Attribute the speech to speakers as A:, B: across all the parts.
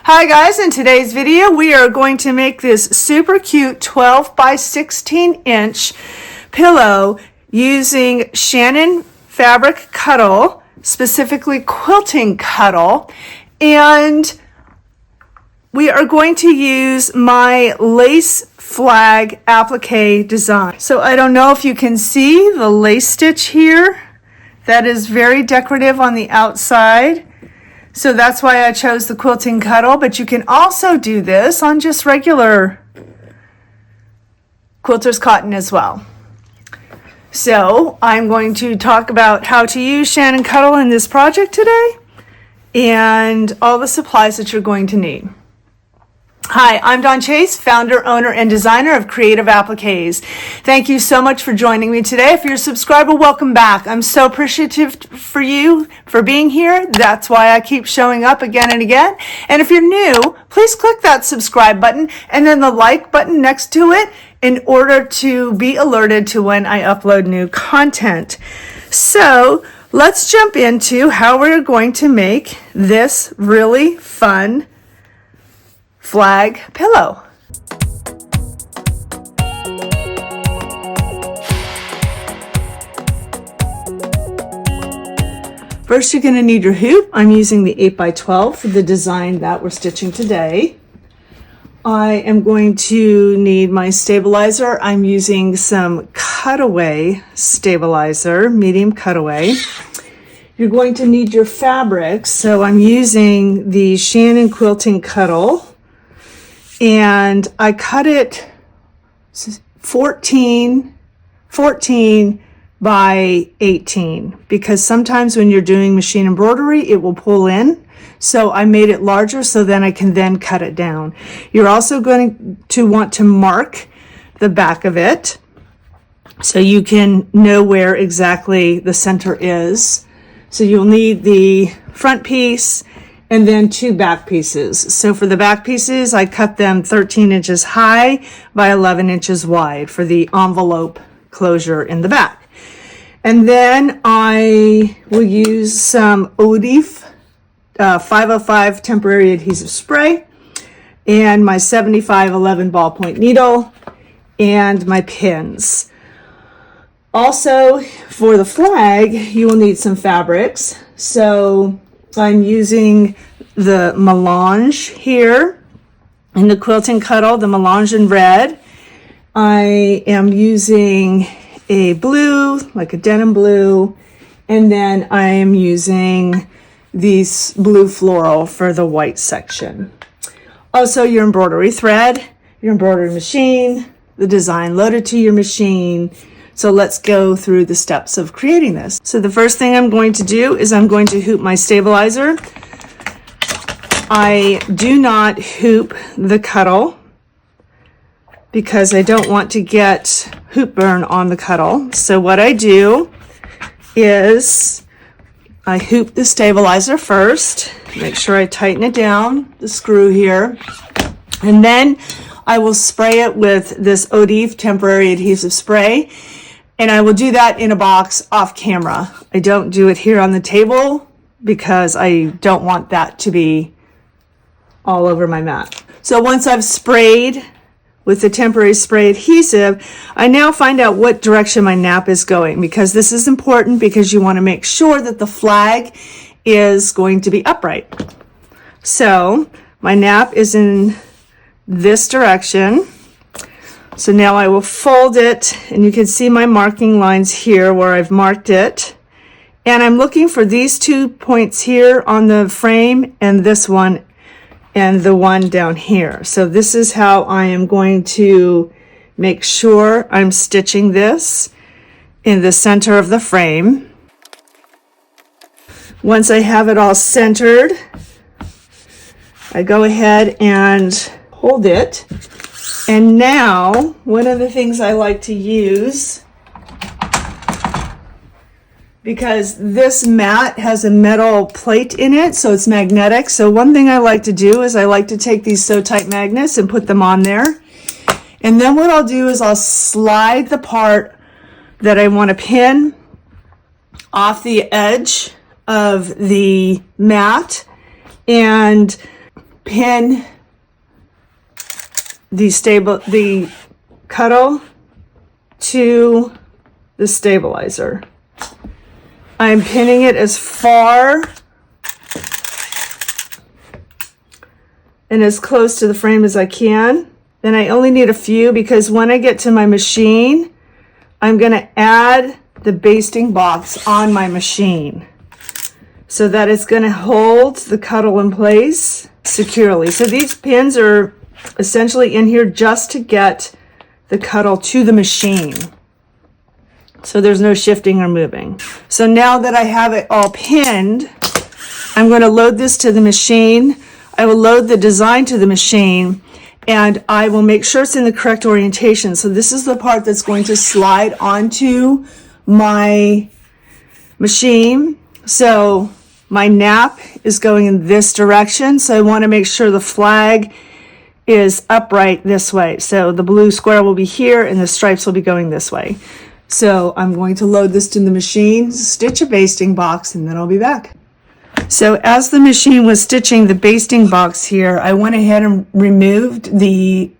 A: Hi guys, in today's video we are going to make this super cute 12 by 16 inch pillow using Shannon Fabric Cuddle, specifically Quilting Cuddle, and we are going to use my lace flag applique design. So I don't know if you can see the lace stitch here. That is very decorative on the outside. So that's why I chose the Quilting Cuddle, but you can also do this on just regular quilters cotton as well. So I'm going to talk about how to use Shannon Cuddle in this project today and all the supplies that you're going to need. Hi, I'm Dawn Chase, founder, owner, and designer of Creative Appliques. Thank you so much for joining me today. If you're a subscriber, welcome back. I'm so appreciative for you for being here. That's why I keep showing up again and again. And if you're new, please click that subscribe button and then the like button next to it in order to be alerted to when I upload new content. So let's jump into how we're going to make this really fun flag pillow. First, you're going to need your hoop. I'm using the 8x12 for the design that we're stitching today. I am going to need my stabilizer. I'm using some cutaway stabilizer, medium cutaway. You're going to need your fabrics. So I'm using the Shannon Quilting Cuddle, and I cut it 14 by 18 because sometimes when you're doing machine embroidery, it will pull in. So I made it larger so then I can then cut it down. You're also going to want to mark the back of it so you can know where exactly the center is. So you'll need the front piece and then two back pieces. So for the back pieces, I cut them 13 inches high by 11 inches wide for the envelope closure in the back. And then I will use some Odief 505 temporary adhesive spray and my 7511 ballpoint needle and my pins. Also, for the flag, you will need some fabrics. So I'm using the melange here in the Quilting Cuddle, the melange in red. I am using a blue, like a denim blue, and then I am using this blue floral for the white section. Also, your embroidery thread, your embroidery machine, the design loaded to your machine. So let's go through the steps of creating this. So the first thing I'm going to do is I'm going to hoop my stabilizer. I do not hoop the cuddle because I don't want to get hoop burn on the cuddle. So what I do is I hoop the stabilizer first, make sure I tighten it down, the screw here, and then I will spray it with this Odief temporary adhesive spray. And I will do that in a box off camera. I don't do it here on the table because I don't want that to be all over my mat. So once I've sprayed with the temporary spray adhesive, I now find out what direction my nap is going, because this is important because you want to make sure that the flag is going to be upright. So my nap is in this direction. So now I will fold it, and you can see my marking lines here where I've marked it. And I'm looking for these 2 points here on the frame and this one and the one down here. So this is how I am going to make sure I'm stitching this in the center of the frame. Once I have it all centered, I go ahead and hold it. And now, one of the things I like to use, because this mat has a metal plate in it, so it's magnetic. So one thing I like to do is I like to take these So-Tight magnets and put them on there. And then what I'll do is I'll slide the part that I want to pin off the edge of the mat, and pin the cuddle to the stabilizer. I'm pinning it as far and as close to the frame as I can. Then I only need a few because when I get to my machine, I'm going to add the basting box on my machine so that it's going to hold the cuddle in place securely. So these pins are essentially in here just to get the cuddle to the machine. So there's no shifting or moving. So now that I have it all pinned, I'm going to load this to the machine. I will load the design to the machine and I will make sure it's in the correct orientation. So this is the part that's going to slide onto my machine. So my nap is going in this direction. So I want to make sure the flag is upright this way. So the blue square will be here and the stripes will be going this way. So I'm going to load this to the machine, stitch a basting box, and then I'll be back. So as the machine was stitching the basting box here, I went ahead and removed the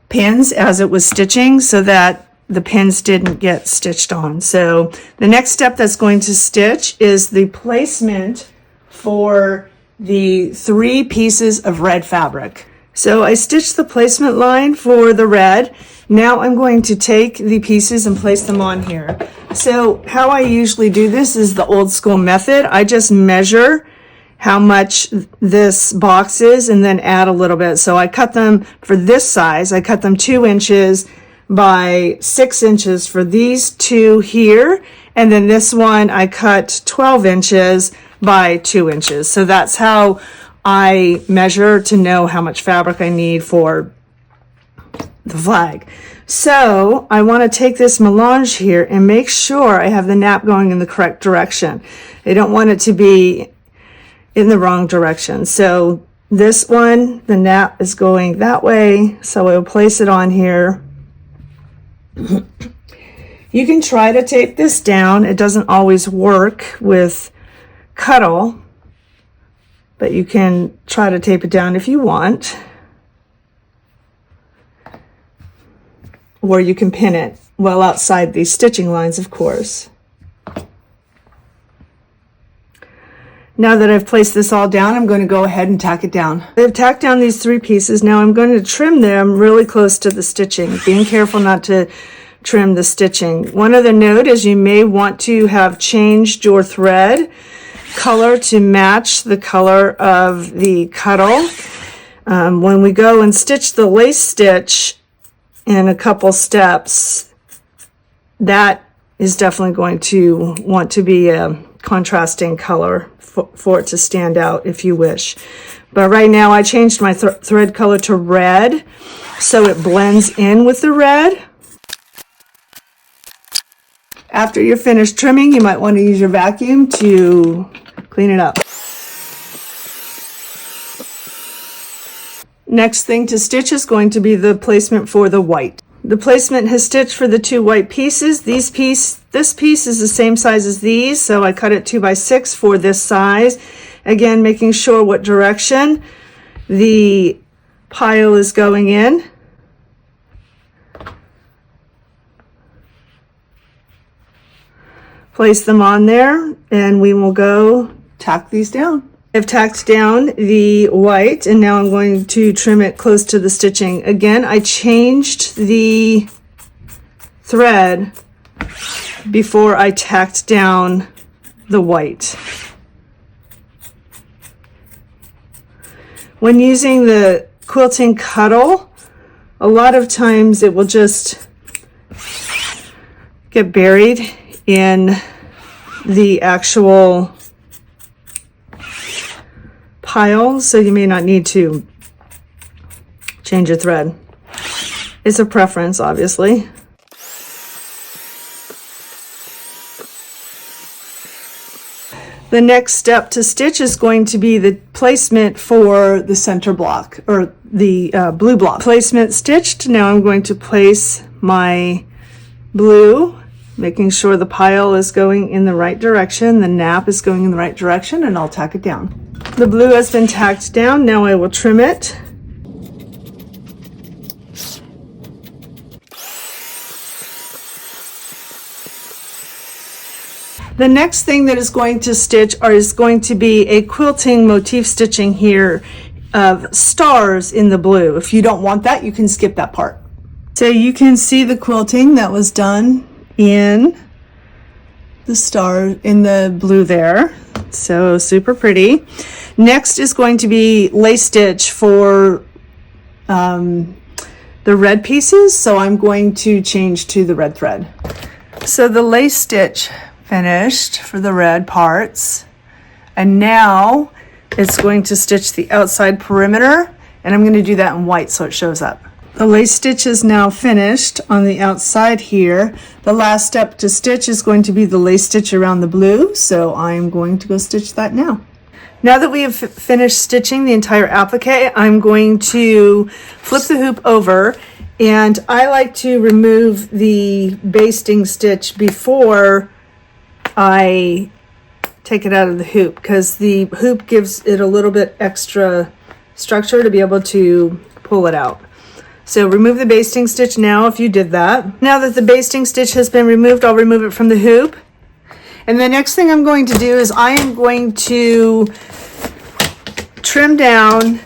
A: pins as it was stitching so that the pins didn't get stitched on. So the next step that's going to stitch is the placement for the 3 pieces of red fabric. So I stitched the placement line for the red. Now I'm going to take the pieces and place them on here. So how I usually do this is the old school method. I just measure how much this box is and then add a little bit. So I cut them for this size. I cut them 2 inches by 6 inches for these 2 here. And then this one I cut 12 inches by 2 inches. So that's how I measure to know how much fabric I need for the flag. So I want to take this melange here and make sure I have the nap going in the correct direction. I don't want it to be in the wrong direction. So this one, the nap is going that way. So I will place it on here. You can try to tape this down. It doesn't always work with cuddle, but you can try to tape it down if you want. Or you can pin it well outside these stitching lines, of course. Now that I've placed this all down, I'm going to go ahead and tack it down. I've tacked down these 3 pieces. Now I'm going to trim them really close to the stitching, being careful not to trim the stitching. One other note is you may want to have changed your thread color to match the color of the cuddle. When we go and stitch the lace stitch in a couple steps, that is definitely going to want to be a contrasting color for it to stand out if you wish. But right now I changed my thread color to red so it blends in with the red. After you're finished trimming, you might want to use your vacuum to clean it up. Next thing to stitch is going to be the placement for the white. The placement has stitched for the 2 white pieces. This piece is the same size as these, so I cut it 2 by 6 for this size. Again, making sure what direction the pile is going in. Place them on there and we will go tack these down. I've tacked down the white and now I'm going to trim it close to the stitching. Again, I changed the thread before I tacked down the white. When using the quilting cuddle, a lot of times it will just get buried in the actual pile, so you may not need to change your thread. It's a preference, obviously. The next step to stitch is going to be the placement for the center block, or the blue block. Placement stitched. Now I'm going to place my blue making sure the pile is going in the right direction, the nap is going in the right direction, and I'll tack it down. The blue has been tacked down. Now I will trim it. The next thing that is going to stitch is going to be a quilting motif stitching here of stars in the blue. If you don't want that, you can skip that part. So you can see the quilting that was done in the star in the blue there. So super pretty. Next is going to be lace stitch for the red pieces. So I'm going to change to the red thread. So the lace stitch finished for the red parts, and now it's going to stitch the outside perimeter, and I'm going to do that in white so it shows up. The lace stitch is now finished on the outside here. The last step to stitch is going to be the lace stitch around the blue, so I'm going to go stitch that now. Now that we have finished stitching the entire applique, I'm going to flip the hoop over, and I like to remove the basting stitch before I take it out of the hoop, because the hoop gives it a little bit extra structure to be able to pull it out. So remove the basting stitch now if you did that. Now that the basting stitch has been removed, I'll remove it from the hoop. And the next thing I'm going to do is I am going to trim down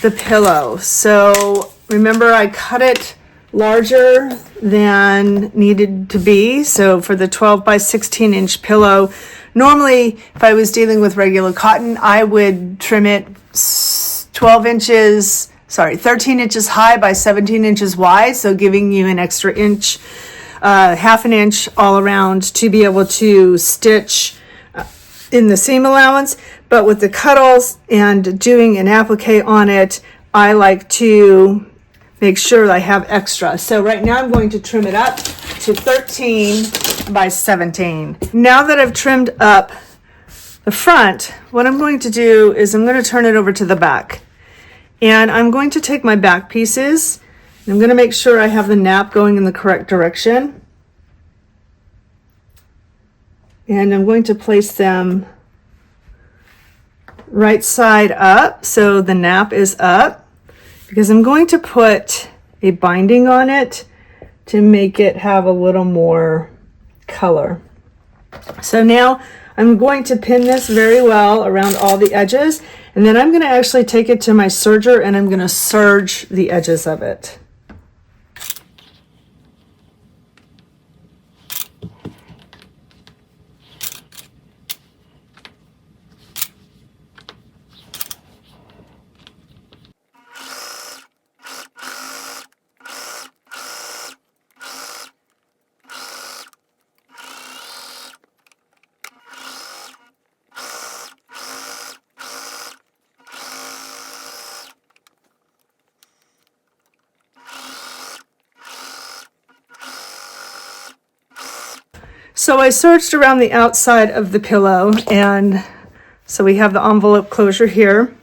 A: the pillow. So remember, I cut it larger than needed to be. So for the 12 by 16 inch pillow, normally if I was dealing with regular cotton, I would trim it 13 inches high by 17 inches wide. So giving you an extra inch, half an inch all around to be able to stitch in the seam allowance. But with the cuddles and doing an applique on it, I like to make sure I have extra. So right now I'm going to trim it up to 13 by 17. Now that I've trimmed up the front, what I'm going to do is I'm going to turn it over to the back. And I'm going to take my back pieces, and I'm going to make sure I have the nap going in the correct direction. And I'm going to place them right side up so the nap is up, because I'm going to put a binding on it to make it have a little more color. So now I'm going to pin this very well around all the edges, and then I'm going to actually take it to my serger and I'm going to serge the edges of it. So I serged around the outside of the pillow, and so we have the envelope closure here.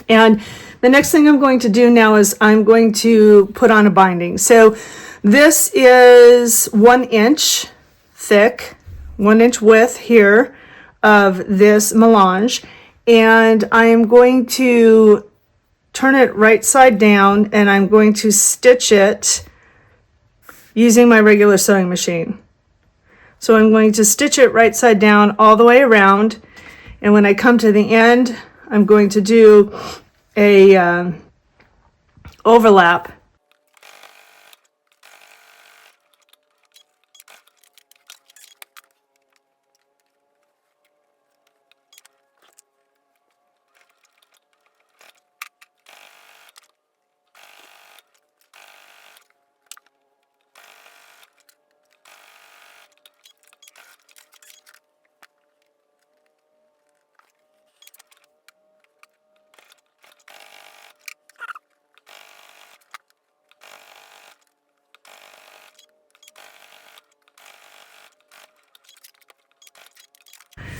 A: And the next thing I'm going to do now is I'm going to put on a binding. So this is 1 inch thick, 1 inch width here of this melange, and I am going to turn it right side down, and I'm going to stitch it using my regular sewing machine. So I'm going to stitch it right side down all the way around, and when I come to the end, I'm going to do a overlap.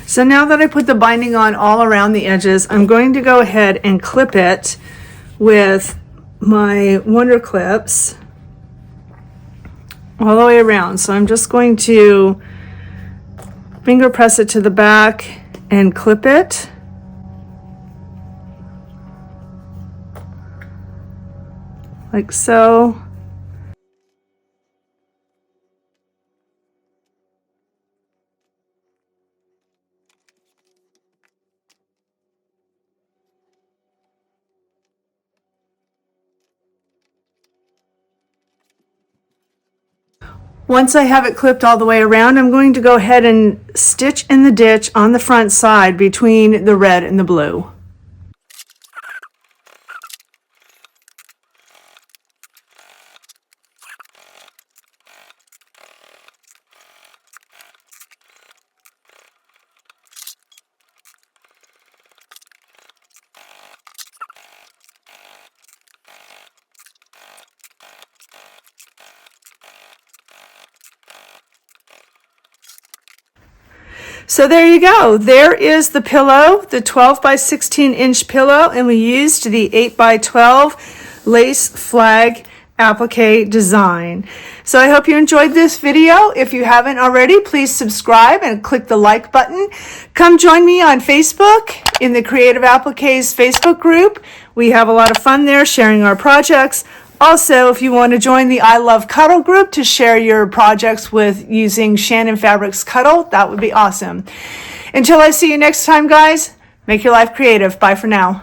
A: So now that I put the binding on all around the edges, I'm going to go ahead and clip it with my Wonder Clips. all the way around. So I'm just going to finger press it to the back and clip it. Like so. Once I have it clipped all the way around, I'm going to go ahead and stitch in the ditch on the front side between the red and the blue. So there you go. There is the pillow, the 12 by 16 inch pillow, and we used the 8 by 12 lace flag applique design. So I hope you enjoyed this video. If you haven't already, please subscribe and click the like button. Come join me on Facebook in the Creative Appliques Facebook group. We have a lot of fun there sharing our projects. Also, if you want to join the I Love Cuddle group to share your projects with using Shannon Fabrics Cuddle, that would be awesome. Until I see you next time, guys, make your life creative. Bye for now.